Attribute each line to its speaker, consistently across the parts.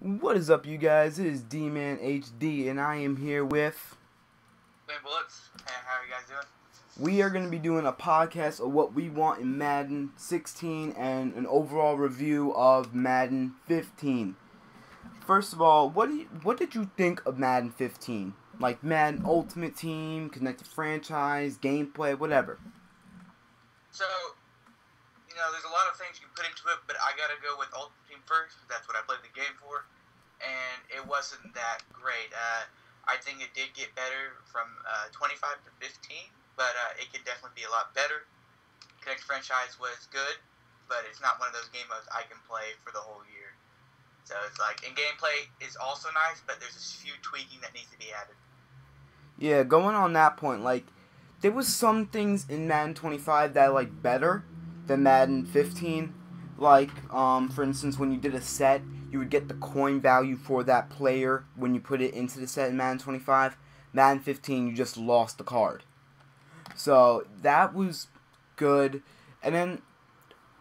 Speaker 1: What is up, you guys? It is D-Man HD, and I am here with...
Speaker 2: Hey, Bullets. Hey, how are you guys doing?
Speaker 1: We are going to be doing a podcast of what we want in Madden 16 and an overall review of Madden 15. First of all, what did you think of Madden 15? Like Madden Ultimate Team, Connected Franchise, gameplay, whatever.
Speaker 2: So, there's a lot of things you can put into it, but I gotta go with Ultimate Team first. That's what I played the game for, and it wasn't that great. I think it did get better from 25 to 15, but it could definitely be a lot better. Connected Franchise was good, but it's not one of those game modes I can play for the whole year. So it's like, and gameplay is also nice, but there's a few tweaking that needs to be added.
Speaker 1: Yeah, going on that point, like, there was some things in Madden 25 that I like better than Madden 15. Like, for instance, when you did a set, you would get the coin value for that player when you put it into the set in Madden 25. Madden 15, you just lost the card. So, that was good. And then,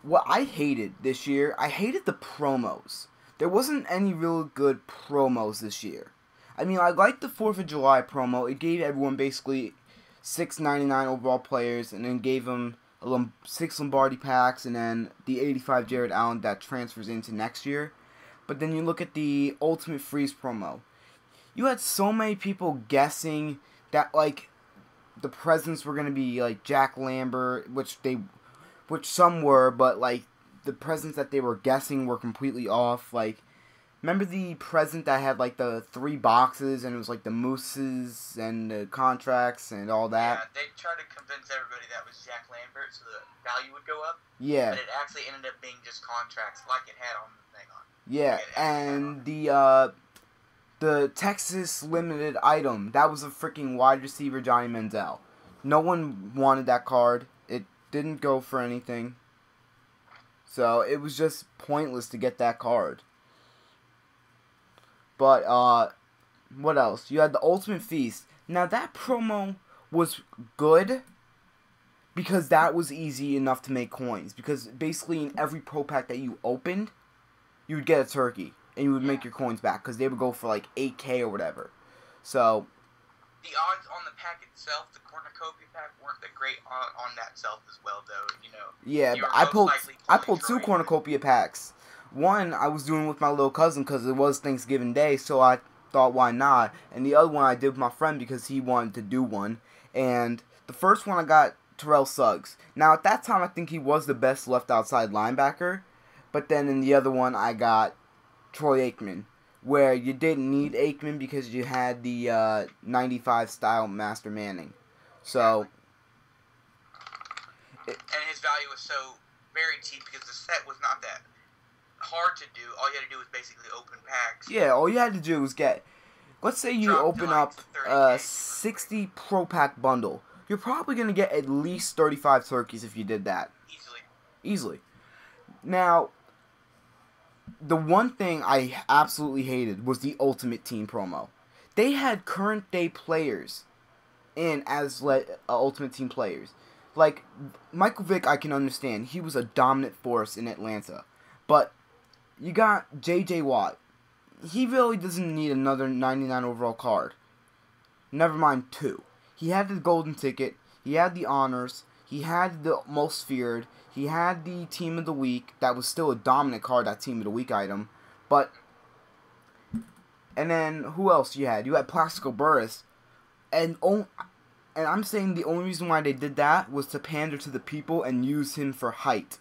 Speaker 1: what I hated this year, I hated the promos. There wasn't any real good promos this year. I mean, I liked the 4th of July promo. It gave everyone basically $6.99 overall players, and then gave them 6 Lombardi packs, and then the 85 Jared Allen that transfers into next year. But then you look at the Ultimate Freeze promo. You had so many people guessing that, like, the presents were going to be, like, Jack Lambert, which some were, but, like, the presents that they were guessing were completely off. Like, remember the present that had, like, the 3 boxes, and it was, like, the mooses and the contracts and all that?
Speaker 2: Yeah, they tried to convince everybody that was Jack Lambert so the value would go up.
Speaker 1: Yeah.
Speaker 2: But it actually ended up being just contracts like it had on the thing on.
Speaker 1: Yeah, and the Texas limited item, that was a freaking wide receiver, Johnny Manziel. No one wanted that card. It didn't go for anything. So, it was just pointless to get that card. But, what else? You had the Ultimate Feast. Now, that promo was good because that was easy enough to make coins. Because basically in every pro pack that you opened, you would get a turkey. And you would make your coins back because they would go for like 8K or whatever. So,
Speaker 2: the odds on the pack itself, the cornucopia pack, weren't that great on that self as well, though.
Speaker 1: Yeah, but I pulled 2 cornucopia packs. One I was doing with my little cousin because it was Thanksgiving Day, so I thought why not. And the other one I did with my friend because he wanted to do one. And the first one I got Terrell Suggs. Now at that time I think he was the best left outside linebacker. But then in the other one I got Troy Aikman, where you didn't need Aikman because you had the 95 style Master Manning. So,
Speaker 2: and his value was so very cheap because the set was not that hard to do. All you had to do was basically open packs.
Speaker 1: Yeah, all you had to do was get, let's say you open up a 60 pro pack bundle. You're probably going to get at least 35 turkeys if you did that. Easily. Now, the one thing I absolutely hated was the Ultimate Team promo. They had current day players in as Ultimate Team players. Like, Michael Vick, I can understand. He was a dominant force in Atlanta. But you got J.J. Watt. He really doesn't need another 99 overall card. Never mind 2. He had the golden ticket. He had the honors. He had the most feared. He had the Team of the Week. That was still a dominant card, that Team of the Week item. But, and then, who else you had? You had Plaxico Burress. And I'm saying the only reason why they did that was to pander to the people and use him for height.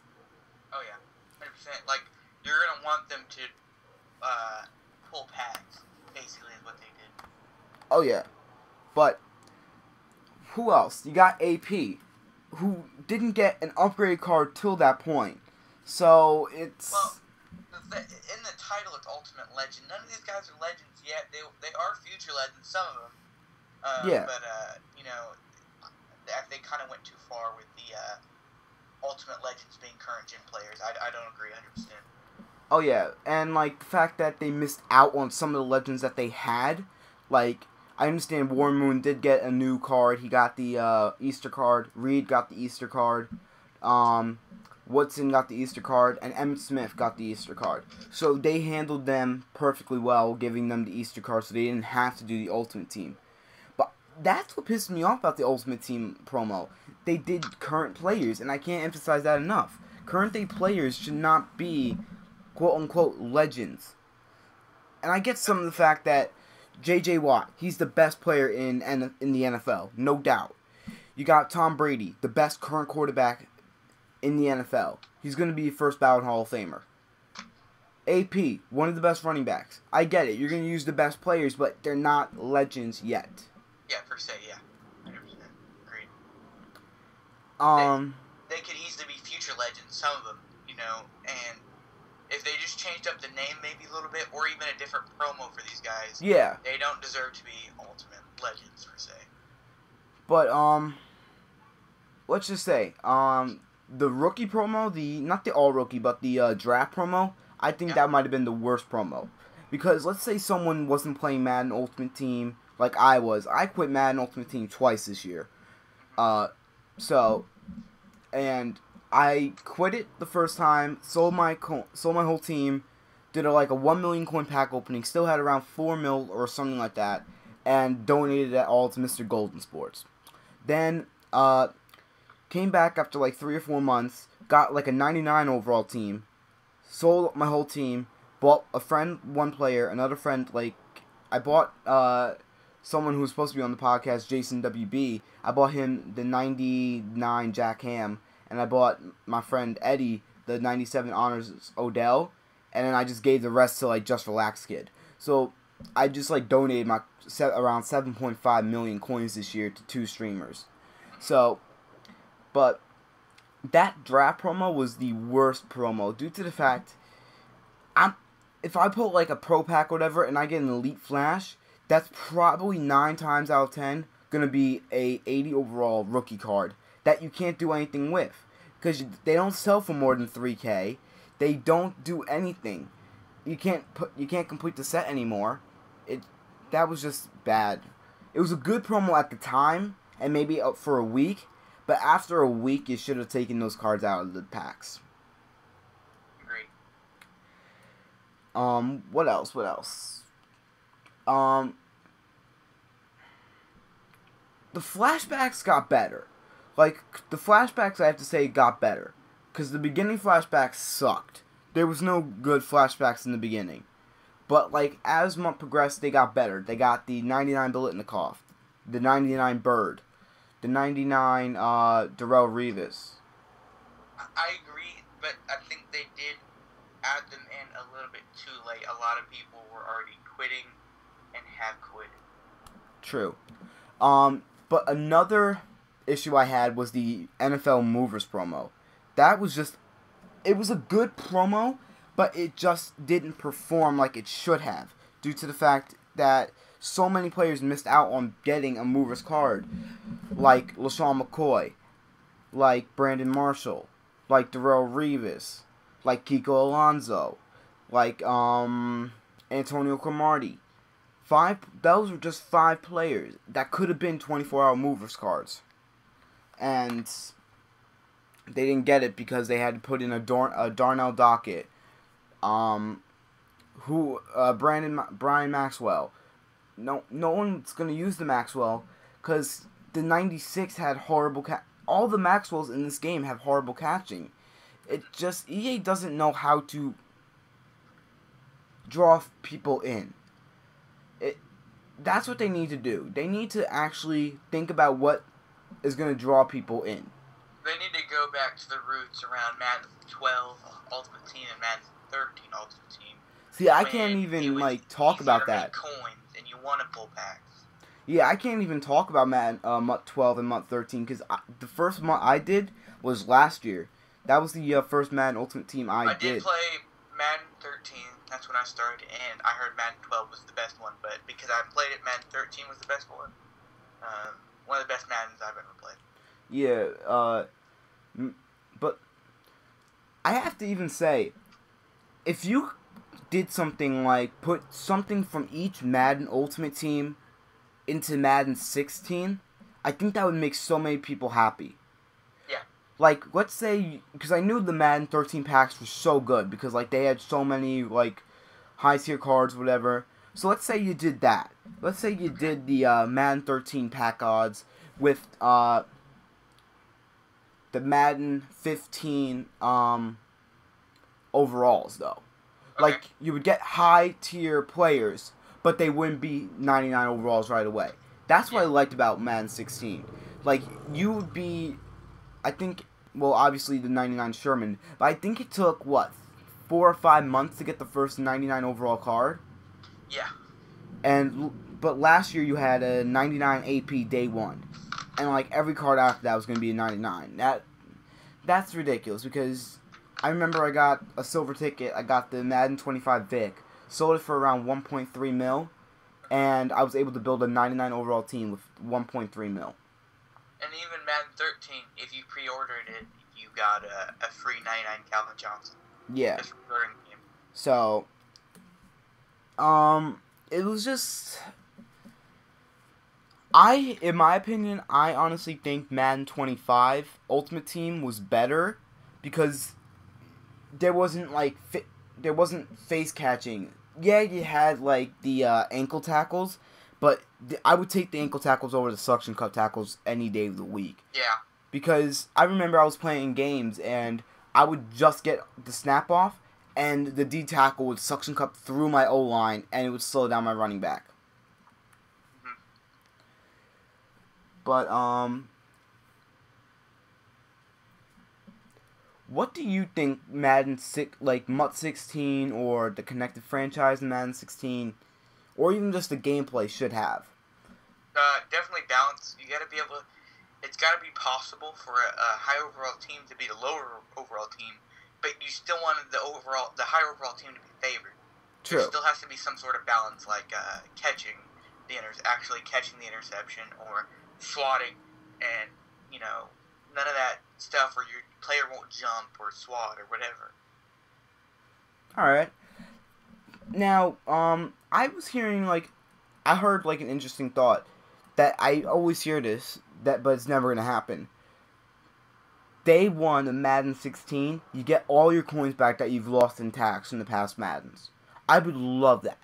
Speaker 2: Oh, yeah. 100%. Like, you're going to want them to pull packs, basically, is what they did.
Speaker 1: Oh, yeah. But, who else? You got AP, who didn't get an upgrade card till that point. So, it's...
Speaker 2: Well, in the title, it's Ultimate Legend. None of these guys are legends yet. They are future legends, some of them.
Speaker 1: Yeah.
Speaker 2: But, they kind of went too far with the Ultimate Legends being current gen players. I don't agree 100%.
Speaker 1: Oh, yeah. And, like, the fact that they missed out on some of the legends that they had. Like, I understand Warren Moon did get a new card. He got the Easter card. Reed got the Easter card. Woodson got the Easter card, and Emmitt Smith got the Easter card. So they handled them perfectly well, giving them the Easter card so they didn't have to do the Ultimate Team. But that's what pissed me off about the Ultimate Team promo. They did current players, and I can't emphasize that enough. Current day players should not be quote-unquote legends. And I get some of the fact that J.J. Watt, he's the best player in the NFL, no doubt. You got Tom Brady, the best current quarterback in the NFL. He's going to be first ballot Hall of Famer. AP, one of the best running backs. I get it. You're going to use the best players, but they're not legends yet.
Speaker 2: Yeah, per se, yeah. 100%. Agreed. They could easily be future legends, some of them, and if they just changed up the name maybe a little bit, or even a different promo for these guys,
Speaker 1: yeah,
Speaker 2: they don't deserve to be ultimate legends, per se.
Speaker 1: But, let's just say, the rookie promo, not the all-rookie, but the draft promo, I think that might have been the worst promo. Because let's say someone wasn't playing Madden Ultimate Team like I was. I quit Madden Ultimate Team twice this year. And I quit it the first time, sold my whole team, did a 1 million coin pack opening, still had around 4 mil or something like that, and donated it all to Mr. Golden Sports. Then, came back after 3 or 4 months, got a 99 overall team, sold my whole team, bought a friend one player, another friend, I bought someone who was supposed to be on the podcast, Jason WB. I bought him the 99 Jack Ham, and I bought my friend Eddie the 97 Honors Odell, and then I just gave the rest to Just Relax Kid. So I just donated my around 7.5 million coins this year to 2 streamers. So, but that draft promo was the worst promo due to the fact if I pull a pro pack or whatever and I get an elite flash, that's probably 9 times out of 10 gonna be a 80 overall rookie card that you can't do anything with, because they don't sell for more than 3K. They don't do anything. You can't complete the set anymore. That was just bad. It was a good promo at the time and maybe up for a week, but after a week you should have taken those cards out of the packs.
Speaker 2: Agreed.
Speaker 1: What else? The flashbacks got better. The flashbacks, I have to say, got better. Because the beginning flashbacks sucked. There was no good flashbacks in the beginning. But, as month progressed, they got better. They got the 99 Biletnikoff, the 99 Bird, the 99 Darrelle Revis.
Speaker 2: I agree, but I think they did add them in a little bit too late. A lot of people were already quitting and have quit.
Speaker 1: True. But another issue I had was the NFL Movers promo. That was it was a good promo, but it just didn't perform like it should have, due to the fact that so many players missed out on getting a Movers card, like LaShawn McCoy, like Brandon Marshall, like Darrelle Revis, like Kiko Alonso, like Antonio Cromartie. Those were just 5 players that could have been 24-hour Movers cards. And they didn't get it because they had to put in a Darnell Dockett, Brian Maxwell. No one's going to use the Maxwell because the 96 had horrible all the Maxwells in this game have horrible catching. EA doesn't know how to draw people in. That's what they need to do. They need to actually think about what is going to draw people in.
Speaker 2: They need to go back to the roots around Madden 12 Ultimate Team and Madden 13 Ultimate Team.
Speaker 1: See, I can't even talk about that.
Speaker 2: Coins and you want to pull packs.
Speaker 1: Yeah, I can't even talk about Madden month 12 and month 13 because the first month I did was last year. That was the first Madden Ultimate Team I did.
Speaker 2: I did play Madden 13. That's when I started, and I heard Madden 12 was the best one, but because I played it, Madden 13 was the best one. One of the best Maddens I've ever played.
Speaker 1: Yeah, but I have to even say, if you did something like put something from each Madden Ultimate Team into Madden 16, I think that would make so many people happy.
Speaker 2: Yeah.
Speaker 1: like, let's say, because I knew the Madden 13 packs were so good, because, like, they had so many, like, high-tier cards, whatever. So let's say you did that. Let's say you did the Madden 13 pack odds with the Madden 15 overalls, though.
Speaker 2: Okay.
Speaker 1: Like, you would get high-tier players, but they wouldn't be 99 overalls right away. That's what I liked about Madden 16. Like, you would be, I think, well, obviously the 99 Sherman, but I think it took, what, 4 or 5 months to get the first 99 overall card?
Speaker 2: Yeah.
Speaker 1: But last year you had a 99 AP day one. And, like, every card after that was going to be a 99. That's ridiculous, because I remember I got a silver ticket. I got the Madden 25 Vic. Sold it for around 1.3 mil. And I was able to build a 99 overall team with 1.3 mil.
Speaker 2: And even Madden 13, if you pre-ordered it, you got a free 99 Calvin Johnson.
Speaker 1: Yeah.
Speaker 2: Just pre-ordering the game.
Speaker 1: So, it was just... in my opinion, I honestly think Madden 25 Ultimate Team was better because there wasn't, like, there wasn't face catching. Yeah, you had, like, the ankle tackles, but I would take the ankle tackles over the suction cup tackles any day of the week.
Speaker 2: Yeah.
Speaker 1: Because I remember I was playing games, and I would just get the snap off, and the D tackle would suction cup through my O-line, and it would slow down my running back. But, what do you think Madden MUT 16 or the connected franchise in Madden 16, or even just the gameplay should have?
Speaker 2: Definitely balance. You gotta be able to, it's gotta be possible for a high overall team to beat a lower overall team, but you still wanted the high overall team to be favored.
Speaker 1: True.
Speaker 2: There still has to be some sort of balance, like actually catching the interception or swatting, and none of that stuff where your player won't jump or swat or whatever.
Speaker 1: Alright. Now, I was hearing, I heard, an interesting thought, that I always hear this, but it's never going to happen. Day 1 of Madden 16, you get all your coins back that you've lost in tax in the past Maddens. I would love that.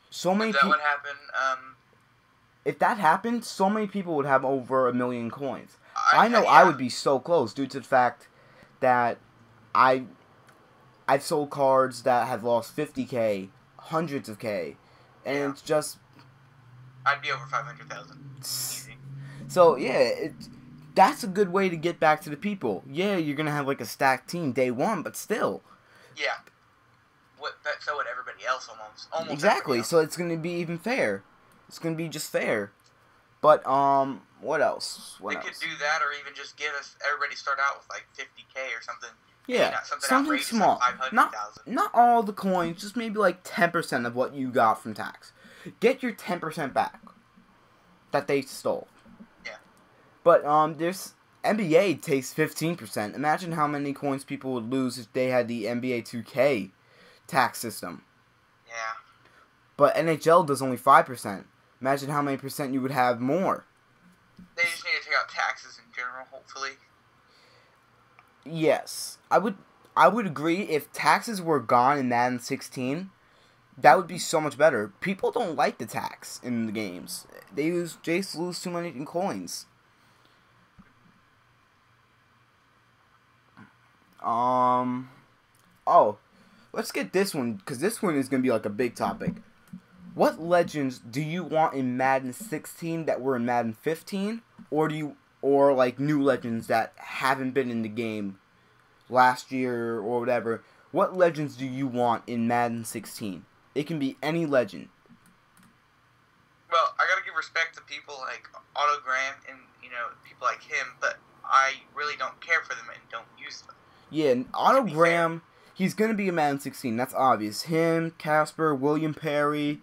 Speaker 1: So many
Speaker 2: If that would happen,
Speaker 1: if that happened, so many people would have over 1 million coins.
Speaker 2: I
Speaker 1: know
Speaker 2: yeah.
Speaker 1: I would be so close due to the fact that I've sold cards that have lost 50k, hundreds of k, and it's just...
Speaker 2: I'd be over 500,000.
Speaker 1: So, yeah, that's a good way to get back to the people. Yeah, you're going to have, a stacked team day 1, but still.
Speaker 2: Yeah. So would everybody else almost
Speaker 1: exactly,
Speaker 2: else.
Speaker 1: So it's going to be even fair. It's going to be just fair. But, what else?
Speaker 2: They could do that, or even just give everybody start out with, 50k or something.
Speaker 1: Yeah, something small.
Speaker 2: Like
Speaker 1: not all the coins, just maybe 10% of what you got from tax. Get your 10% back that they stole.
Speaker 2: Yeah.
Speaker 1: But there's NBA takes 15%. Imagine how many coins people would lose if they had the NBA 2K tax system.
Speaker 2: Yeah.
Speaker 1: But NHL does only 5%. Imagine how many percent you would have more.
Speaker 2: They just need to take out taxes in general, hopefully.
Speaker 1: Yes. I would agree if taxes were gone in Madden 16, that would be so much better. People don't like the tax in the games. They just lose too many coins. Oh, let's get this one, because this one is going to be a big topic. What legends do you want in Madden 16 that were in Madden 15, or new legends that haven't been in the game last year or whatever? What legends do you want in Madden 16? It can be any legend.
Speaker 2: Well, I gotta give respect to people like Otto Graham and people like him, but I really don't care for them and don't use them.
Speaker 1: Yeah, and Otto Graham, he's gonna be in Madden 16. That's obvious. Him, Casper, William Perry.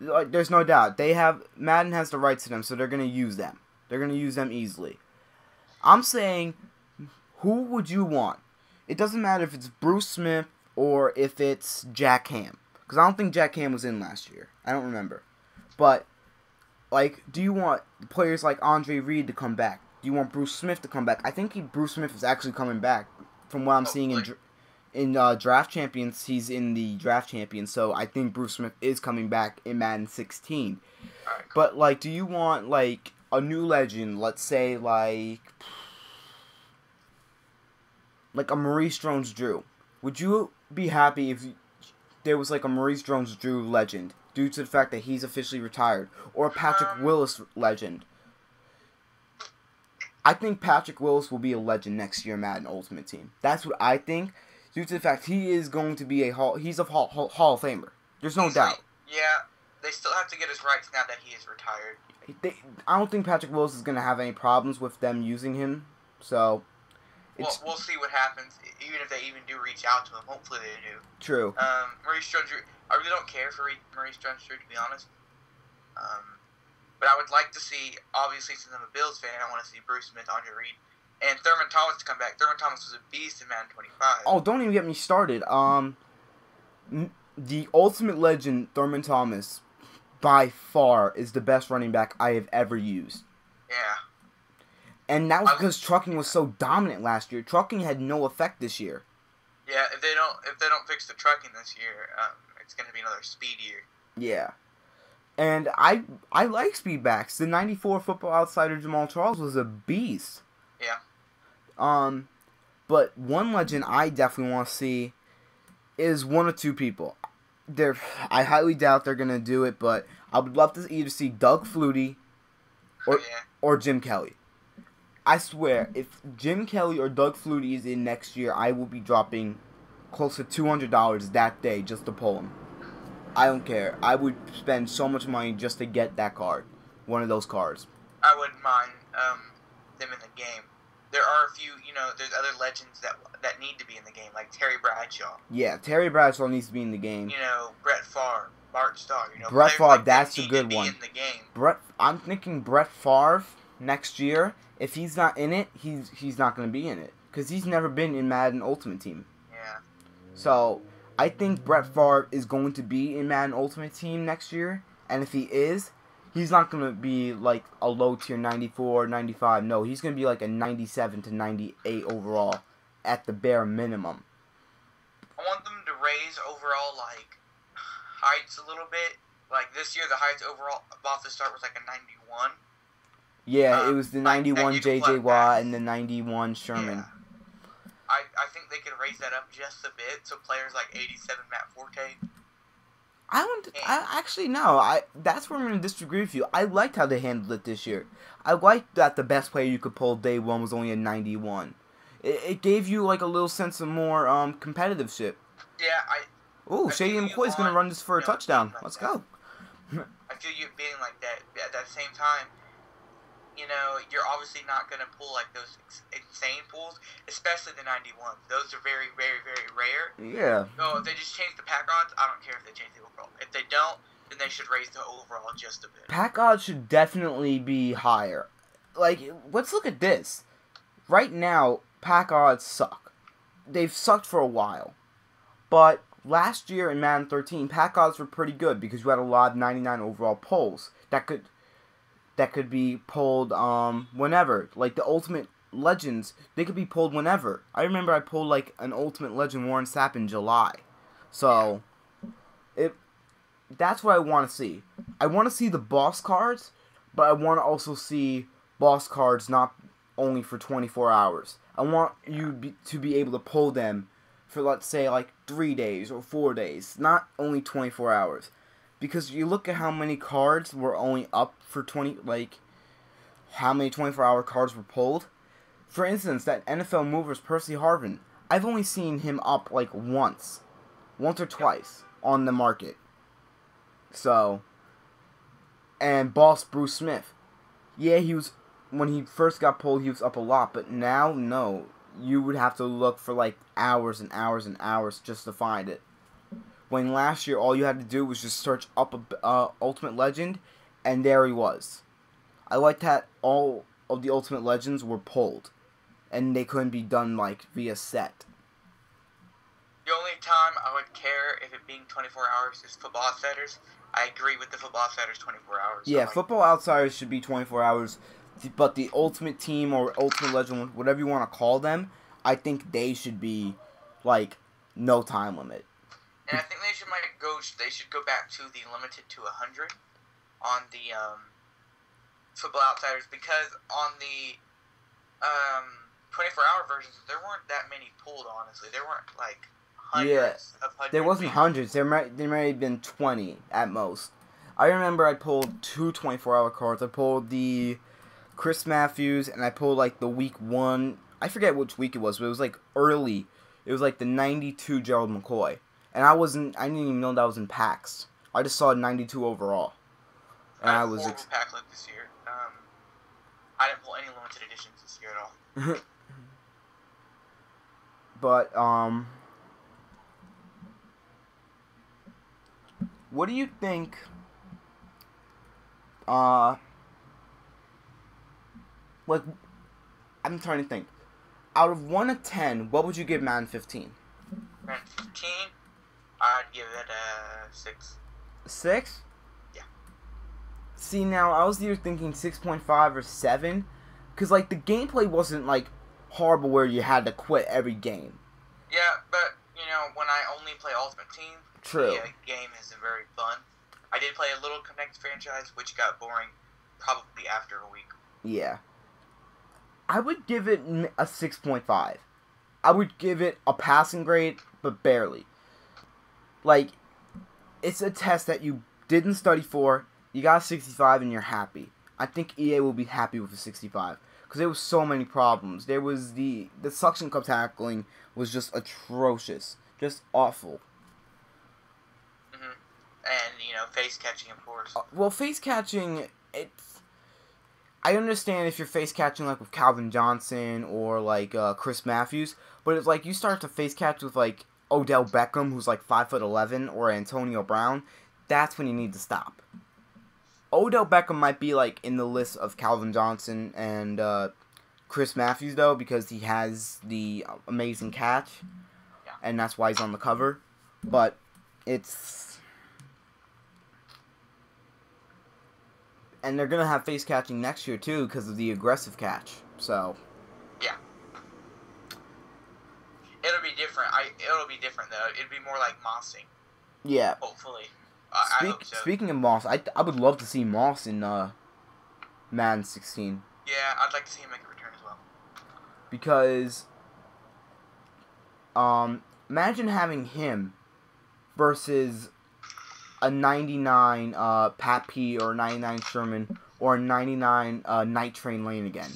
Speaker 1: There's no doubt. Madden has the rights to them, so they're going to use them. They're going to use them easily. I'm saying, who would you want? It doesn't matter if it's Bruce Smith or if it's Jack Ham. Because I don't think Jack Ham was in last year. I don't remember. But, do you want players like Andre Reed to come back? do you want Bruce Smith to come back? I think Bruce Smith is actually coming back. From what I'm seeing in Draft Champions, he's in the Draft Champions, so I think Bruce Smith is coming back in Madden 16.
Speaker 2: Alright, cool.
Speaker 1: But, like, do you want, like, a new legend, let's say, like a Maurice Jones-Drew? Would you be happy if there was, like, a Maurice Jones-Drew legend due to the fact that he's officially retired? Or a Patrick Willis legend? I think Patrick Willis will be a legend next year in Madden Ultimate Team. That's what I think, due to the fact he is going to be he's a Hall of Famer. There's no doubt.
Speaker 2: Yeah, they still have to get his rights now that he is retired.
Speaker 1: I don't think Patrick Willis is going to have any problems with them using him, so
Speaker 2: we'll see what happens, even if they even do reach out to him. Hopefully they do.
Speaker 1: True.
Speaker 2: Maurice Jones-Drew, I really don't care for Maurice Jones-Drew, to be honest. But I would like to see, obviously, since I'm a Bills fan, I want to see Bruce Smith, Andre Reed, and Thurman Thomas to come back. Thurman Thomas was a beast in Madden 25.
Speaker 1: Oh, don't even get me started. The Ultimate Legend, Thurman Thomas, by far, is the best running back I have ever used.
Speaker 2: Yeah.
Speaker 1: And that was because trucking was so dominant last year. Trucking had no effect this year.
Speaker 2: Yeah, if they don't fix the trucking this year, it's going to be another speed year.
Speaker 1: Yeah. And I like speedbacks. The 94 Football Outsider Jamal Charles was a beast.
Speaker 2: Yeah.
Speaker 1: But one legend I definitely want to see is one of two people. I highly doubt they're gonna do it, but I would love to either see Doug Flutie or Jim Kelly. I swear, if Jim Kelly or Doug Flutie is in next year, I will be dropping close to $200 that day just to pull him. I don't care. I would spend so much money just to get that card. One of those cards.
Speaker 2: I wouldn't mind them in the game. There are a few, there's other legends that need to be in the game, like Terry Bradshaw.
Speaker 1: Yeah, Terry Bradshaw needs to be in the game.
Speaker 2: Brett Favre, Bart Starr.
Speaker 1: Brett Favre,
Speaker 2: like
Speaker 1: that's a good one.
Speaker 2: In the game.
Speaker 1: I'm thinking Brett Favre next year. If he's not in it, he's not going to be in it. Because he's never been in Madden Ultimate Team.
Speaker 2: Yeah.
Speaker 1: So, I think Brett Favre is going to be in Madden Ultimate Team next year. And if he is, he's not going to be like a low tier 94, 95. No, he's going to be like a 97 to 98 overall at the bare minimum.
Speaker 2: I want them to raise overall, heights a little bit. Like, this year, the heights overall off the start was like a 91.
Speaker 1: Yeah, it was the 91 J.J. Watt and the 91 Sherman.
Speaker 2: Yeah. I think they could raise that up just a bit, so players like 87 Matt Forte.
Speaker 1: That's where I'm going to disagree with you. I liked how they handled it this year. I liked that the best player you could pull day one was only a 91. It gave you like a little sense of more competitiveship.
Speaker 2: Yeah,
Speaker 1: Ooh, Shady McCoy's going to run this for a touchdown. Let's go.
Speaker 2: I feel you being like that. At that same time, you're obviously not going to pull like those insane pulls, especially the 91s. Those are very, very, very rare.
Speaker 1: Yeah.
Speaker 2: So if they just change the pack odds, I don't care if they change the overall. If they don't, then they should raise the overall just a bit.
Speaker 1: Pack odds should definitely be higher. Like, let's look at this. Right now, pack odds suck. They've sucked for a while. But last year in Madden 13, pack odds were pretty good because you had a lot of 99 overall pulls that could be pulled whenever. Like the Ultimate Legends, they could be pulled whenever. I remember I pulled like an Ultimate Legend Warren Sapp in July. So that's what I want to see. I want to see the boss cards, but I want to also see boss cards not only for 24 hours. I want you to be able to pull them for, let's say, like 3 days or 4 days, not only 24 hours. Because you look at how many cards were only up for how many 24-hour cards were pulled. For instance, that NFL movers Percy Harvin, I've only seen him up like once or twice on the market. So, and Boss Bruce Smith, yeah, when he first got pulled, he was up a lot, but now, no, you would have to look for like hours and hours and hours just to find it. When last year, all you had to do was just search up Ultimate Legend, and there he was. I like that all of the Ultimate Legends were pulled, and they couldn't be done like via set.
Speaker 2: The only time I would care if it being 24 hours is Football Outsiders. I agree with the Football Outsiders 24 hours.
Speaker 1: Yeah, Football Outsiders should be 24 hours. But the Ultimate Team or Ultimate Legend, whatever you want to call them, I think they should be, like, no time limit.
Speaker 2: And I think they should go back to the limited to 100 on the Football Outsiders, because on the 24-hour versions there weren't that many pulled. Honestly, there weren't like hundreds of hundreds.
Speaker 1: There wasn't hundreds. There might have been 20 at most. I remember I pulled 2 24-hour cards. I pulled the Chris Matthews and I pulled like the week 1. I forget which week it was, but it was like early. It was like the 92 Gerald McCoy. And I didn't even know that was in packs. I just saw 92 overall. And
Speaker 2: I was horrible pack luck this year. I didn't pull any limited editions this year at all.
Speaker 1: But what do you think? Like, I'm trying to think. Out of 1 to 10, what would you give Madden 15?
Speaker 2: Madden 15, I'd give it a 6.
Speaker 1: 6?
Speaker 2: Yeah.
Speaker 1: See, now I was either thinking 6.5 or 7, because like the gameplay wasn't like horrible where you had to quit every game.
Speaker 2: Yeah, but you know, when I only play Ultimate Team,
Speaker 1: true,
Speaker 2: the game isn't very fun. I did play a little Connect franchise, which got boring probably after a week.
Speaker 1: Yeah. I would give it a 6.5. I would give it a passing grade, but barely. Like, it's a test that you didn't study for, you got a 65 and you're happy. I think EA will be happy with a 65. Because there was so many problems. There was the suction cup tackling was just atrocious. Just awful.
Speaker 2: Mm-hmm. And, you know, face catching, of course.
Speaker 1: Well, face catching, I understand if you're face catching like with Calvin Johnson or like Chris Matthews, but it's like you start to face catch with like Odell Beckham, who's like 5'11", or Antonio Brown. That's when you need to stop. Odell Beckham might be like in the list of Calvin Johnson and Chris Matthews though, because he has the amazing catch, and that's why he's on the cover. But and they're gonna have face catching next year too because of the aggressive catch. So
Speaker 2: yeah, it'll be different. It'll be different though. It'll be more like mossing.
Speaker 1: Yeah.
Speaker 2: Hopefully. I hope so.
Speaker 1: Speaking of Moss, I would love to see Moss in Madden 16.
Speaker 2: Yeah, I'd like to see him make a return as well.
Speaker 1: Because imagine having him versus a 99 Pat P or a 99 Sherman or a 99 Night Train Lane again.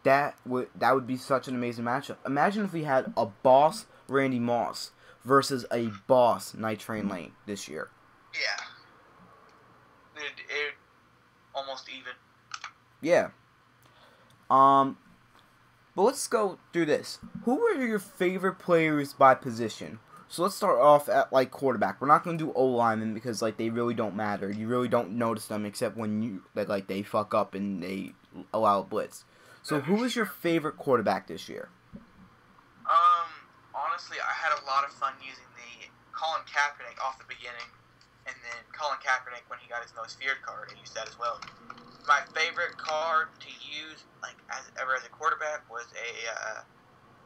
Speaker 1: That would be such an amazing matchup. Imagine if we had a boss Randy Moss versus a boss Night Train Lane this year.
Speaker 2: Yeah. It almost even.
Speaker 1: Yeah. But let's go through this. Who are your favorite players by position? So let's start off at like quarterback. We're not gonna do O-linemen because like they really don't matter. You really don't notice them except when they fuck up and they allow a blitz. So who is your favorite quarterback this year?
Speaker 2: Honestly, I had a lot of fun using the Colin Kaepernick off the beginning, and then Colin Kaepernick when he got his most feared card, I used that as well. My favorite card to use, like as a quarterback, was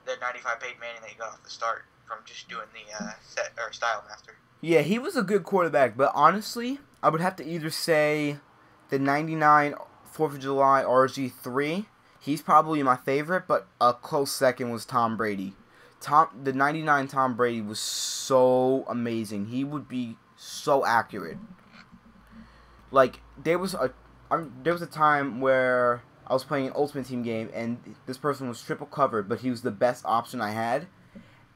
Speaker 2: the 95 Peyton Manning that he got off the start from just doing the Style Master. Yeah, he was a good quarterback, but honestly, I would have to either say the 99 4th of July RG3. He's probably my favorite, but a close second was Tom Brady. The 99 Tom Brady was so amazing. He would be so accurate. Like, there was a time where I was playing an Ultimate Team game, and this person was triple covered, but he was the best option I had.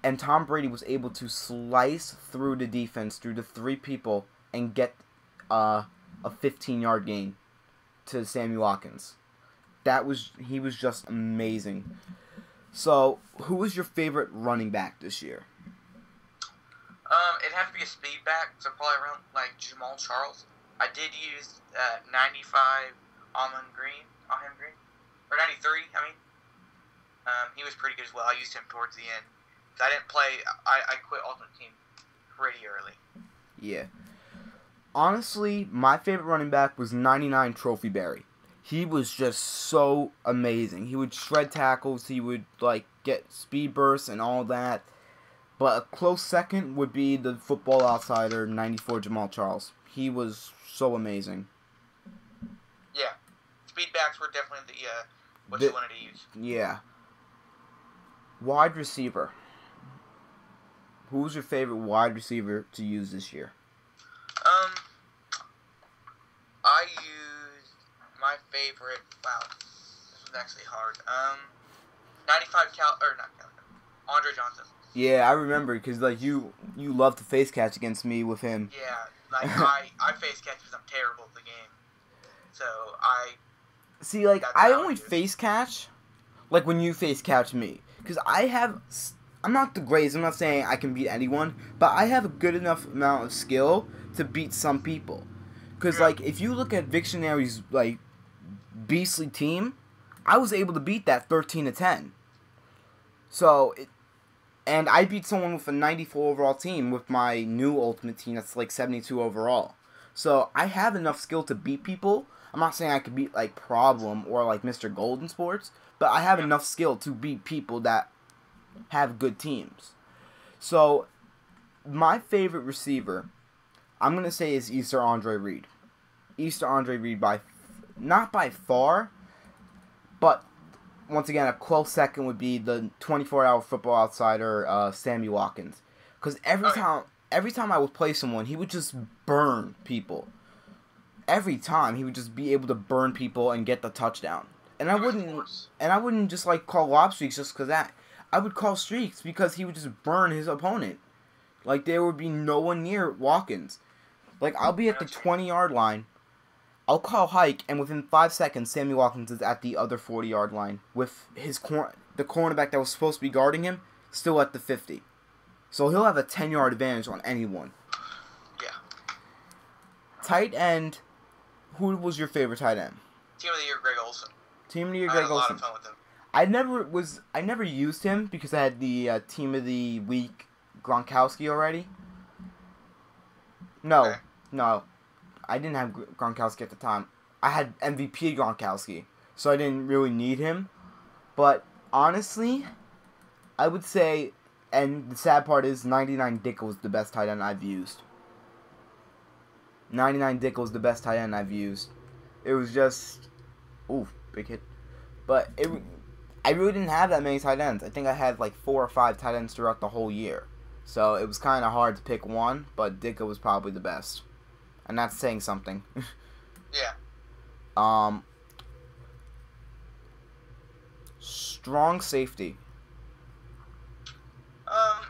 Speaker 2: And Tom Brady was able to slice through the defense, through the 3 people, and get a 15-yard gain to Sammy Watkins. He was just amazing. So, who was your favorite running back this year? It'd have to be a speed back, so probably around like Jamal Charles. I did use 95 Ahman Green, or 93. I mean, he was pretty good as well. I used him towards the end. I didn't play. I quit Ultimate Team pretty early. Yeah.
Speaker 1: Honestly, my favorite running back was 99 Trophy Berry. He was just so amazing. He would shred tackles. He would like get speed bursts and all that. But a close second would be the Football Outsider '94 Jamal Charles. He was so amazing.
Speaker 2: Yeah, speedbacks were definitely what you wanted to use.
Speaker 1: Yeah. Wide receiver. Who's your favorite wide receiver to use this year?
Speaker 2: I used my favorite. Wow, this was actually hard. 95 Andre Johnson.
Speaker 1: Yeah, I remember because like you love to face catch against me with him.
Speaker 2: Yeah, like I face catch because I'm terrible at the game. So I
Speaker 1: see like I only face catch like when you face catch me because I'm not the greatest. I'm not saying I can beat anyone, but I have a good enough amount of skill to beat some people. Because like if you look at Victionary's like beastly team, I was able to beat that 13-10. So and I beat someone with a 94 overall team with my new ultimate team that's like 72 overall. So I have enough skill to beat people. I'm not saying I could beat like Problem or like Mr. Golden Sports, but I have enough skill to beat people that have good teams. So my favorite receiver, I'm going to say, is Easter Andre Reed. Easter Andre Reed not by far, but once again, a close second would be the 24-hour Football Outsider, Sammy Watkins. Because every time I would play someone, he would just burn people. Every time, he would just be able to burn people and get the touchdown. And I wouldn't just like call lob streaks just because that. I would call streaks because he would just burn his opponent. Like there would be no one near Watkins. Like I'll be at the 20-yard line. I'll call hike, and within 5 seconds, Sammy Watkins is at the other 40-yard line with the cornerback that was supposed to be guarding him still at the 50. So he'll have a 10-yard advantage on anyone.
Speaker 2: Yeah.
Speaker 1: Tight end. Who was your favorite tight end?
Speaker 2: Team of the Year, Greg Olsen.
Speaker 1: Team of the Year, Greg Olsen. I had a lot of fun with him. I never used him because I had the Team of the Week Gronkowski already. No. I didn't have Gronkowski at the time. I had MVP Gronkowski, so I didn't really need him. But honestly, I would say, and the sad part is, 99 Dickel was the best tight end I've used. 99 Dickel was the best tight end I've used. It was just, big hit. But I really didn't have that many tight ends. I think I had like 4 or 5 tight ends throughout the whole year. So it was kind of hard to pick one, but Dickel was probably the best. And that's saying something.
Speaker 2: Yeah.
Speaker 1: Strong safety.
Speaker 2: I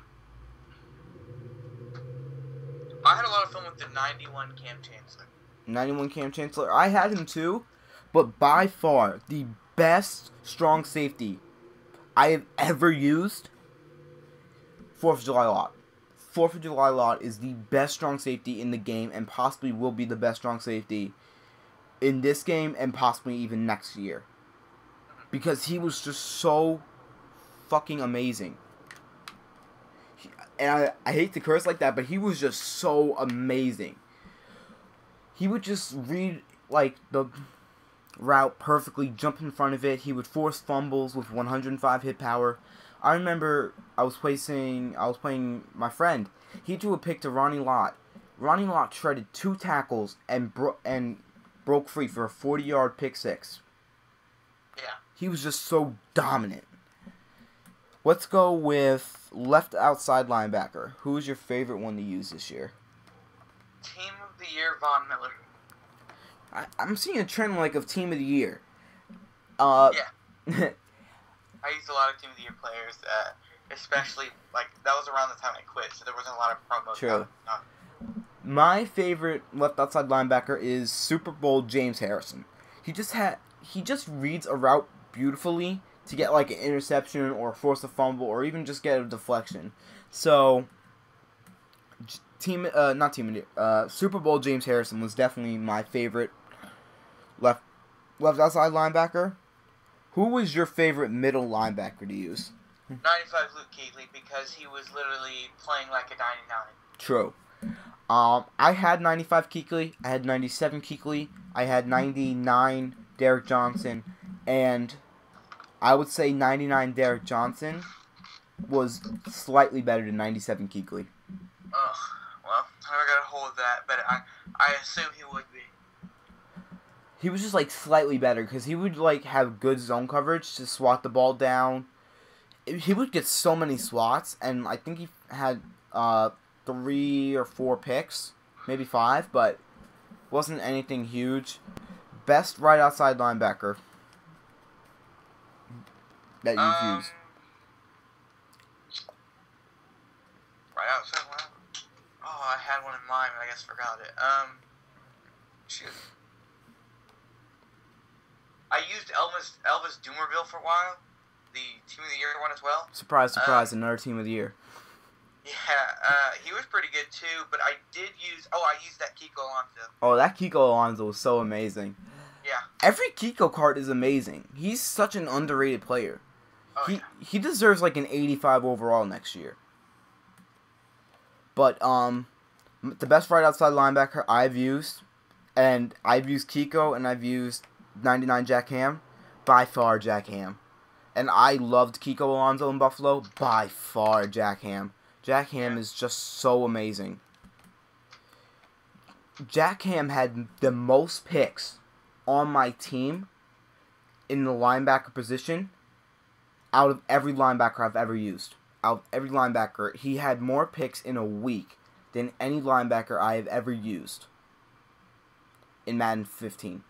Speaker 2: had a lot of fun with the 91 Cam Chancellor.
Speaker 1: 91 Cam Chancellor. I had him too, but by far the best strong safety I have ever used, 4th of July lot. 4th of July lot is the best strong safety in the game and possibly will be the best strong safety in this game and possibly even next year. Because he was just so fucking amazing. And I hate to curse like that, but he was just so amazing. He would just read like the route perfectly, jump in front of it. He would force fumbles with 105 hit power. I remember I was playing my friend. He threw a pick to Ronnie Lott. Ronnie Lott shredded 2 tackles and broke free for a 40-yard pick 6.
Speaker 2: Yeah.
Speaker 1: He was just so dominant. Let's go with left outside linebacker. Who is your favorite one to use this year?
Speaker 2: Team of the Year, Von Miller.
Speaker 1: I'm seeing a trend like of Team of the Year.
Speaker 2: Yeah. I used a lot of Team of the Year players, especially, like, that was around the time I quit, so there wasn't a lot of promos.
Speaker 1: True. My favorite left outside linebacker is Super Bowl James Harrison. He just reads a route beautifully to get, like, an interception or force a fumble or even just get a deflection. So, Super Bowl James Harrison was definitely my favorite left outside linebacker. Who was your favorite middle linebacker to use?
Speaker 2: 95 Luke Kuechly, because he was literally playing like a 99.
Speaker 1: True. I had 95 Kuechly. I had 97 Kuechly. I had 99 Derek Johnson, and I would say 99 Derek Johnson was slightly better than 97 Kuechly.
Speaker 2: Ugh. Well, I never got a hold of that, but I assume he would be.
Speaker 1: He was just like slightly better because he would like have good zone coverage to swat the ball down. He would get so many swats, and I think he had 3 or 4 picks, maybe 5, but wasn't anything huge. Best right outside linebacker that you've used.
Speaker 2: Right outside linebacker. Oh, I had one in mind, but I guess forgot it. Shoot. I used Elvis Doomerville for a while, the Team of the Year one as well.
Speaker 1: Surprise, surprise! Another Team of the Year.
Speaker 2: Yeah, he was pretty good too. But I did use. I used that Kiko Alonso.
Speaker 1: Oh, that Kiko Alonso was so amazing.
Speaker 2: Yeah.
Speaker 1: Every Kiko card is amazing. He's such an underrated player.
Speaker 2: Oh,
Speaker 1: he deserves like an 85 overall next year. But the best right outside linebacker I've used, and I've used Kiko, and I've used 99 Jack Ham, by far Jack Ham. And I loved Kiko Alonso in Buffalo, by far Jack Ham. Jack Ham is just so amazing. Jack Ham had the most picks on my team in the linebacker position out of every linebacker I've ever used. Out of every linebacker, he had more picks in a week than any linebacker I have ever used in Madden 15.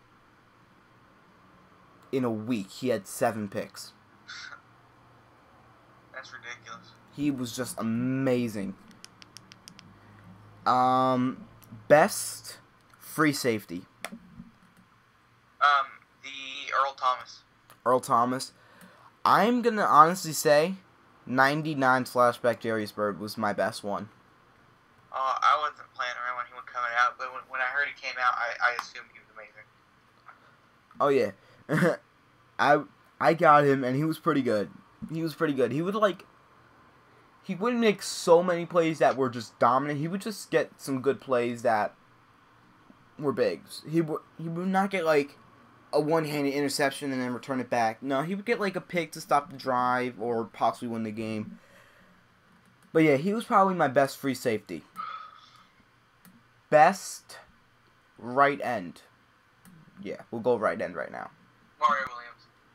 Speaker 1: In a week, he had 7 picks.
Speaker 2: That's ridiculous.
Speaker 1: He was just amazing. Best free safety.
Speaker 2: The Earl Thomas.
Speaker 1: Earl Thomas. I'm gonna honestly say 99 flashback Darius Bird was my best one.
Speaker 2: I wasn't playing around when he was coming out, but when I heard he came out, I assumed he was amazing.
Speaker 1: Oh yeah. I got him and he was pretty good. He wouldn't make so many plays that were just dominant. He would just get some good plays that were big. He would not get like a one-handed interception and then return it back. No, he would get like a pick to stop the drive or possibly win the game. But yeah, he was probably my best free safety. Best right end. Yeah, we'll go right end right now.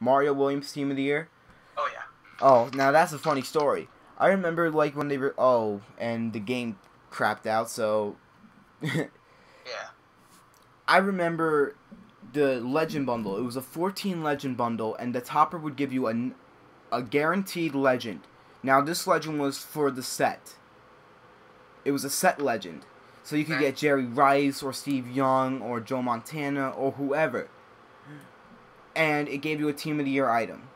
Speaker 1: Mario Williams, Team of the Year?
Speaker 2: Oh, yeah.
Speaker 1: Oh, now that's a funny story. I remember, like, when they were... Oh, and the game crapped out, so...
Speaker 2: Yeah.
Speaker 1: I remember the Legend Bundle. It was a 14 Legend Bundle, and the topper would give you a guaranteed Legend. Now, this Legend was for the set. It was a set Legend. So you could get Jerry Rice, or Steve Young, or Joe Montana, or whoever. And it gave you a Team of the Year item.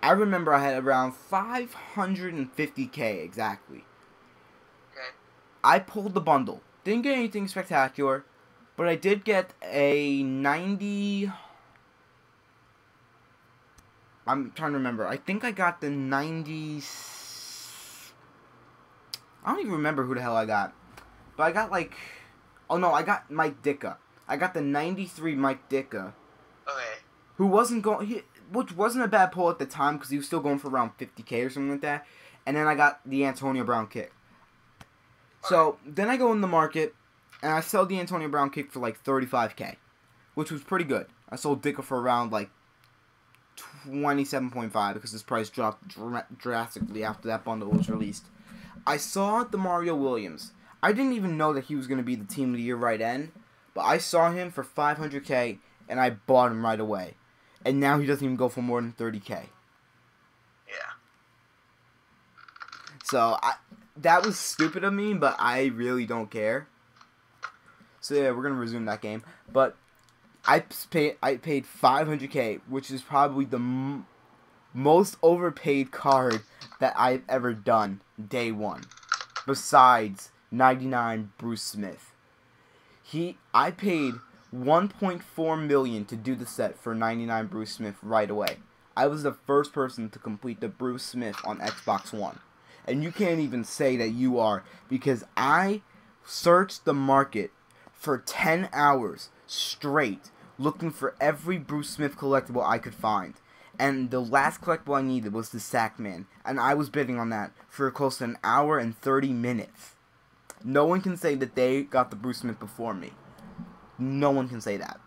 Speaker 1: I remember I had around 550k exactly.
Speaker 2: Okay.
Speaker 1: I pulled the bundle. Didn't get anything spectacular, but I did get a 90... I'm trying to remember. I think I got the 90... I don't even remember who the hell I got. But I got like... Oh no, I got Mike Ditka. I got the 93 Mike Ditka.
Speaker 2: Okay.
Speaker 1: Who wasn't going... Which wasn't a bad pull at the time because he was still going for around 50k or something like that. And then I got the Antonio Brown kick. So, then I go in the market, and I sell the Antonio Brown kick for like 35k. Which was pretty good. I sold Ditka for around like 27.5 because his price dropped drastically after that bundle was released. I saw the Mario Williams. I didn't even know that he was going to be the Team of the Year right end. But I saw him for 500k, and I bought him right away. And now he doesn't even go for more than 30k.
Speaker 2: Yeah.
Speaker 1: So, that was stupid of me, but I really don't care. So, yeah, we're going to resume that game. But I paid 500k, which is probably the most overpaid card that I've ever done day one. Besides 99 Bruce Smith. I paid 1.4 million to do the set for 99 Bruce Smith right away. I was the first person to complete the Bruce Smith on Xbox One. And you can't even say that you are, because I searched the market for 10 hours straight looking for every Bruce Smith collectible I could find. And the last collectible I needed was the Sackman. And I was bidding on that for close to an hour and 30 minutes. No one can say that they got the Bruce Smith before me. No one can say that.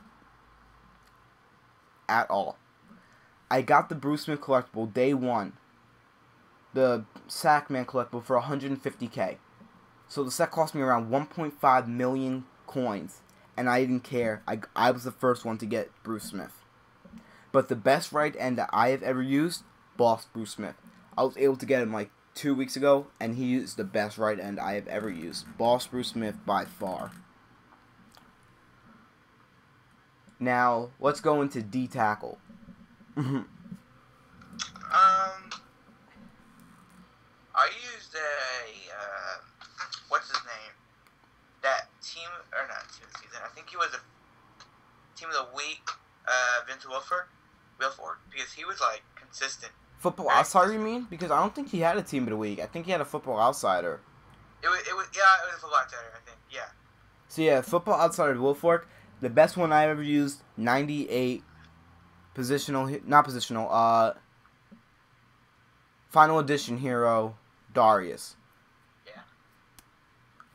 Speaker 1: At all. I got the Bruce Smith collectible day one. The Sackman collectible for 150k. So the set cost me around 1.5 million coins. And I didn't care. I was the first one to get Bruce Smith. But the best right end that I have ever used, Boss Bruce Smith. I was able to get him like 2 weeks ago, and he is the best right end I have ever used. Boss Bruce Smith by far. Now, let's go into D-Tackle.
Speaker 2: I used what's his name? That team, or not team of the season, I think he was a team of the week, Vince Wilfork, because he was, like, consistent.
Speaker 1: Football Outsider, you mean? Because I don't think he had a team of the week. I think he had a Football Outsider.
Speaker 2: It was a Football Outsider, I think, yeah.
Speaker 1: So yeah, Football Outsider Wilfork, the best one I ever used, 98 Final Edition hero, Darius.
Speaker 2: Yeah.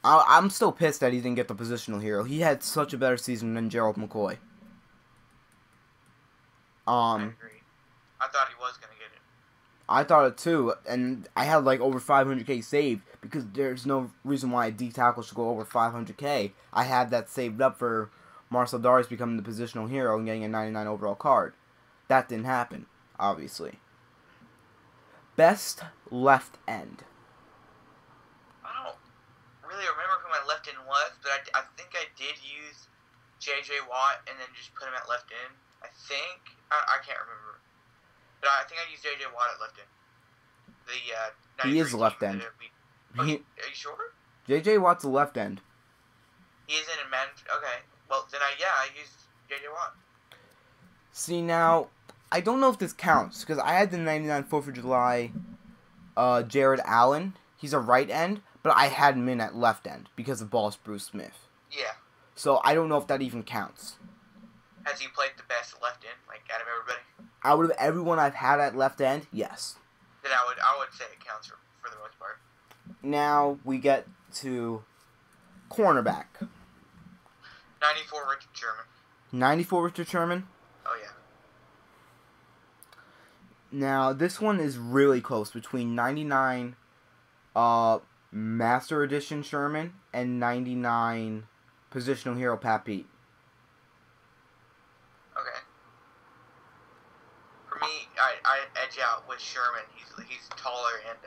Speaker 1: I'm still pissed that he didn't get the positional hero. He had such a better season than Gerald McCoy.
Speaker 2: I agree. I thought he was going to get it.
Speaker 1: I thought it too, and I had like over 500k saved because there's no reason why a D-Tackle should go over 500k. I had that saved up for Marcel Darius becoming the positional hero and getting a 99 overall card. That didn't happen, obviously. Best left end.
Speaker 2: I don't really remember who my left end was, but I think I did use J.J. Watt and then just put him at left end. I think. I can't remember. But I think I used J.J. Watt at left end.
Speaker 1: He is left end.
Speaker 2: Are you sure?
Speaker 1: J.J. Watt's a left end.
Speaker 2: He isn't in Madden. Okay. Well, then I used J.J. Watt.
Speaker 1: See, now, I don't know if this counts, because I had the 99 4th of July Jared Allen. He's a right end, but I had him in at left end because of Boss Bruce Smith.
Speaker 2: Yeah.
Speaker 1: So I don't know if that even counts.
Speaker 2: Has he played the best left end, like, out of everybody?
Speaker 1: Out of everyone I've had at left end, yes.
Speaker 2: Then I would say it counts for the most part.
Speaker 1: Now we get to cornerback.
Speaker 2: 94 Richard Sherman.
Speaker 1: 94 Richard Sherman?
Speaker 2: Oh, yeah.
Speaker 1: Now, this one is really close between 99 Master Edition Sherman and 99 Positional Hero Pat Pete.
Speaker 2: Okay. For me, I edge out with Sherman. He's taller and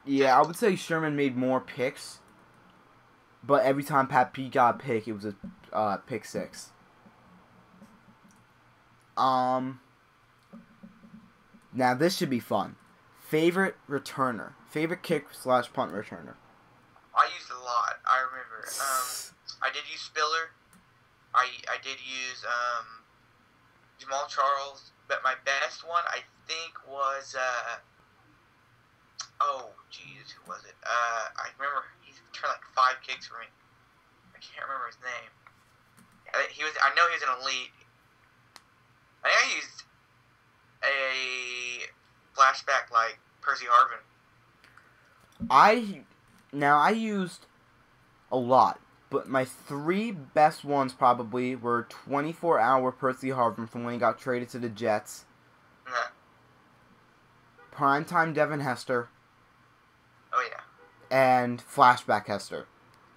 Speaker 1: yeah, I would say Sherman made more picks, but every time Pat Pete got a pick, it was a pick six. Now this should be fun. Favorite returner, favorite kick/punt returner.
Speaker 2: I used a lot. I remember. I did use Spiller. I did use Jamal Charles, but my best one I think was oh jeez, who was it? I remember he returned like 5 kicks for me. I can't remember his name. I know he was an elite. I think I used a flashback like Percy Harvin.
Speaker 1: I used a lot, but my 3 best ones probably were 24-hour Percy Harvin from when he got traded to the Jets.
Speaker 2: Uh-huh.
Speaker 1: Primetime Devin Hester.
Speaker 2: Oh yeah.
Speaker 1: And Flashback Hester.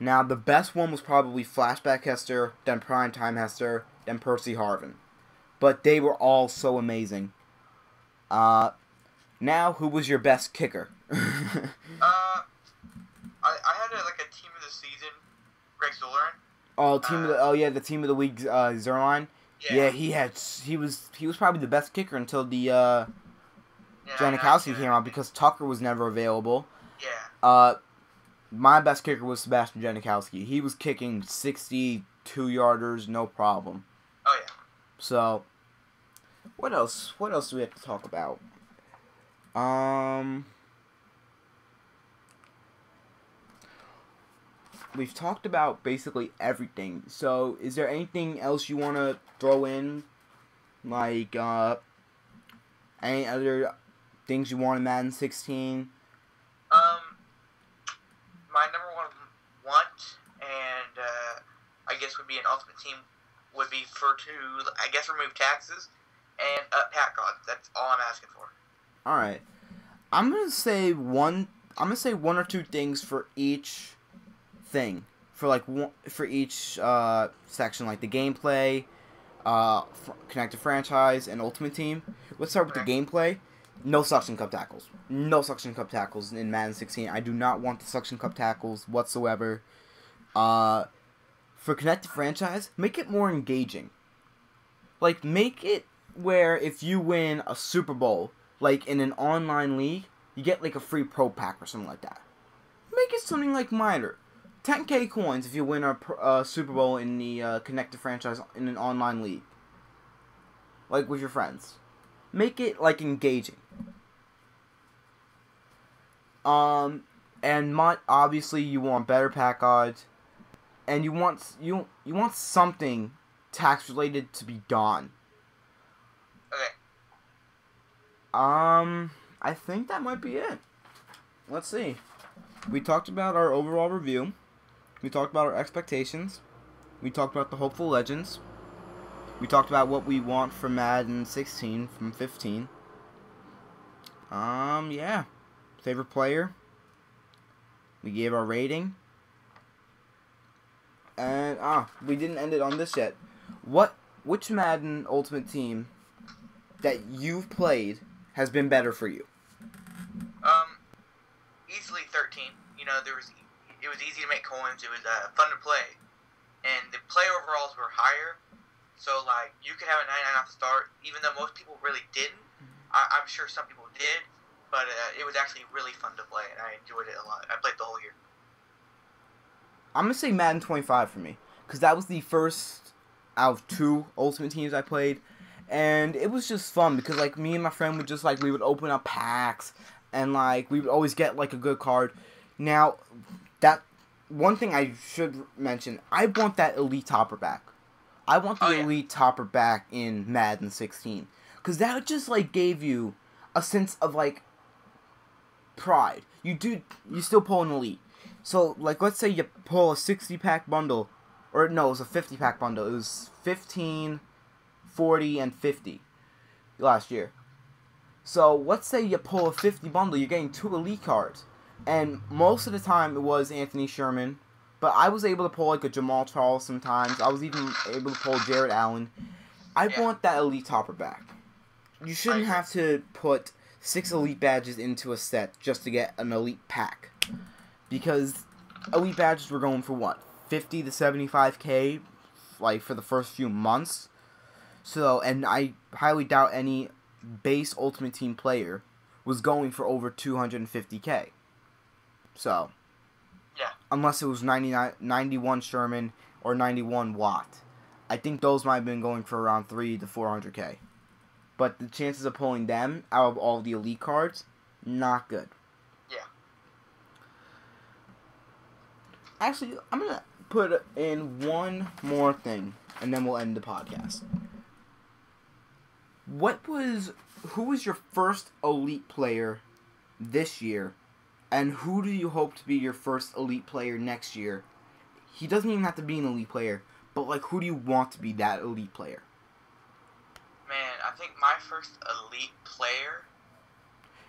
Speaker 1: Now the best one was probably Flashback Hester, then Primetime Hester, then Percy Harvin. But they were all so amazing. Now, who was your best kicker?
Speaker 2: I had a team of the season, Greg Zuerlein.
Speaker 1: The team of the week, Zuerlein. Yeah, he was probably the best kicker until the Janikowski came out because Tucker was never available.
Speaker 2: Yeah.
Speaker 1: My best kicker was Sebastian Janikowski. He was kicking 62-yarders, no problem.
Speaker 2: Oh yeah.
Speaker 1: So, what else? What else do we have to talk about? we've talked about basically everything. So, is there anything else you want to throw in? Like, any other things you want in Madden 16?
Speaker 2: My number one want, and I guess would be an Ultimate Team, would be I guess, remove taxes and up pack odds. That's all I'm asking for.
Speaker 1: All right, I'm gonna say one or two things for each thing. For each section, like the gameplay, connected franchise, and Ultimate Team. Let's start with the gameplay. No suction cup tackles. No suction cup tackles in Madden 16. I do not want the suction cup tackles whatsoever. For connected franchise, make it more engaging. Like, make it where if you win a Super Bowl, like in an online league, you get like a free pro pack or something like that. Make it something like minor. 10k coins if you win a Super Bowl in the connected franchise in an online league. Like with your friends. Make it like engaging. And obviously you want better pack odds, and you want something tax related to be done.
Speaker 2: Okay.
Speaker 1: I think that might be it. Let's see. We talked about our overall review. We talked about our expectations. We talked about the hopeful legends. We talked about what we want from Madden 16 from 15. Yeah. Favorite player. We gave our rating. And, we didn't end it on this yet. Which Madden Ultimate Team that you've played has been better for you?
Speaker 2: Easily 13. You know, it was easy to make coins. It was fun to play. And the player overalls were higher. So, like, you could have a 99 off the start, even though most people really didn't. I'm sure some people did, but it was actually really fun to play, and I enjoyed it a lot. I played the whole year.
Speaker 1: I'm going to say Madden 25 for me, because that was the first out of 2 Ultimate Teams I played, and it was just fun, because, like, me and my friend would just, like, we would open up packs, and, like, we would always get, like, a good card. Now, that one thing I should mention, I want that Elite Topper back. I want the Elite Topper back in Madden 16. Because that just, like, gave you a sense of, like, pride. You still pull an Elite. So, like, let's say you pull a 60-pack bundle. Or, no, it was a 50-pack bundle. It was 15, 40, and 50 last year. So, let's say you pull a 50 bundle. You're getting 2 Elite cards. And most of the time, it was Anthony Sherman. But I was able to pull, like, a Jamal Charles sometimes. I was even able to pull Jared Allen. I want that Elite Topper back. You shouldn't have to put 6 Elite badges into a set just to get an Elite pack. Because Elite badges were going for, what, 50 to 75k, like, for the first few months? So, and I highly doubt any base Ultimate Team player was going for over 250k. So...
Speaker 2: yeah.
Speaker 1: Unless it was 91 Sherman or 91 Watt. I think those might have been going for around 3 to 400k. But the chances of pulling them out of all the Elite cards, not good.
Speaker 2: Yeah.
Speaker 1: Actually, I'm going to put in one more thing, and then we'll end the podcast. Who was your first Elite player this year? And who do you hope to be your first Elite player next year? He doesn't even have to be an Elite player, but, like, who do you want to be that Elite player?
Speaker 2: Man, I think my first Elite player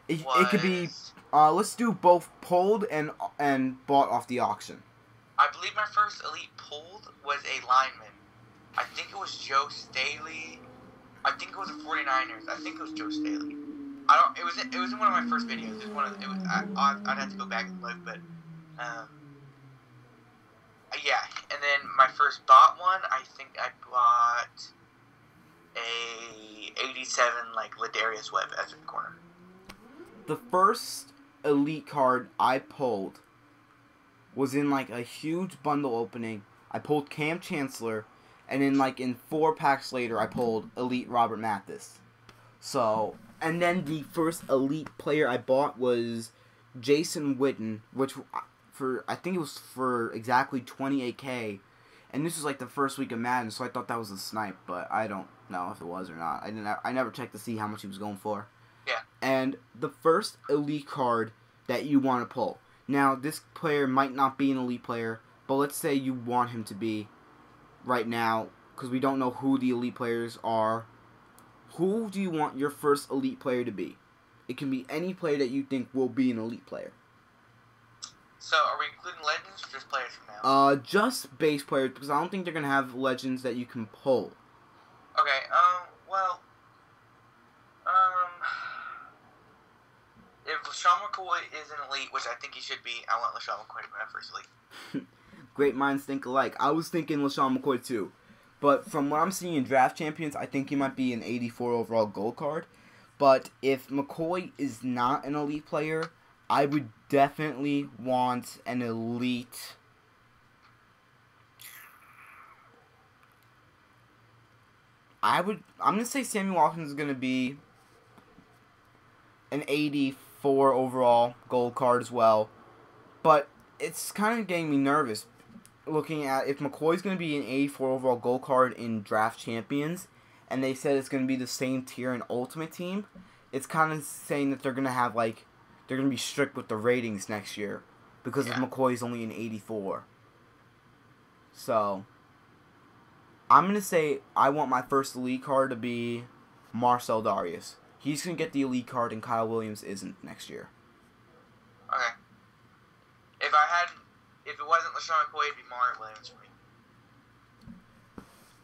Speaker 1: It could be, let's do both pulled and bought off the auction.
Speaker 2: I believe my first Elite pulled was a lineman. I think it was Joe Staley. I think it was the 49ers. I think it was Joe Staley. It was in one of my first videos. I'd have to go back and look, but yeah. And then my first bought one, I think I bought a 87 like Ladarius Webb as a corner.
Speaker 1: The first Elite card I pulled was in like a huge bundle opening. I pulled Cam Chancellor, and then like in 4 packs later, I pulled Elite Robert Mathis. So. And then the first Elite player I bought was Jason Witten, which for, I think it was for exactly 28K. And this was like the first week of Madden, so I thought that was a snipe, but I don't know if it was or not. I never checked to see how much he was going for.
Speaker 2: Yeah.
Speaker 1: And the first elite card that you want to pull. Now, this player might not be an elite player, but let's say you want him to be right now, because we don't know who the elite players are. Who do you want your first elite player to be? It can be any player that you think will be an elite player.
Speaker 2: So, are we including legends or just players from now?
Speaker 1: Just base players, because I don't think they're going to have legends that you can pull.
Speaker 2: Okay, well, if LaShawn McCoy is an elite, which I think he should be, I want LaShawn McCoy to be my first elite.
Speaker 1: Great minds think alike. I was thinking LaShawn McCoy too. But from what I'm seeing in Draft Champions, I think he might be an 84 overall gold card. But if McCoy is not an elite player, I would definitely want an elite. I'm going to say Sammy Watkins is going to be an 84 overall gold card as well. But it's kind of getting me nervous looking at if McCoy's going to be an 84 overall gold card in Draft Champions, and they said it's going to be the same tier in Ultimate Team. It's kind of saying that they're going to have, like, they're going to be strict with the ratings next year because if McCoy's only an 84. So, I'm going to say I want my first elite card to be Marcel Darius. He's going to get the elite card and Kyle Williams isn't next year.
Speaker 2: Okay. If it wasn't LaShawn McCoy, it'd be Mario Williams for me.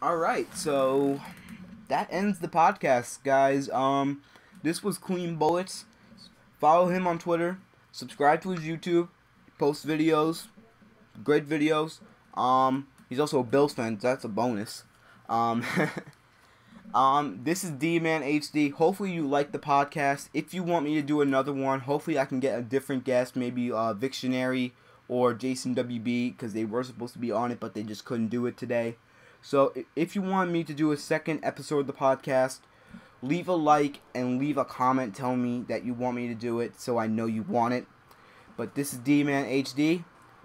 Speaker 1: Alright, so that ends the podcast, guys. This was Clean Bullets. Follow him on Twitter. Subscribe to his YouTube. Posts videos. Great videos. He's also a Bills fan. So that's a bonus. This is D-Man HD. Hopefully you like the podcast. If you want me to do another one, hopefully I can get a different guest. Maybe Victionary or Jason WB, because they were supposed to be on it, but they just couldn't do it today. So if you want me to do a second episode of the podcast, leave a like and leave a comment telling me that you want me to do it so I know you want it. But this is D-Man HD,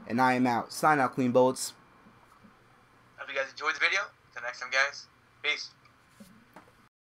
Speaker 1: and I am out. Sign out, Clean Bullets.
Speaker 2: Hope you guys enjoyed the video. Until next time, guys. Peace.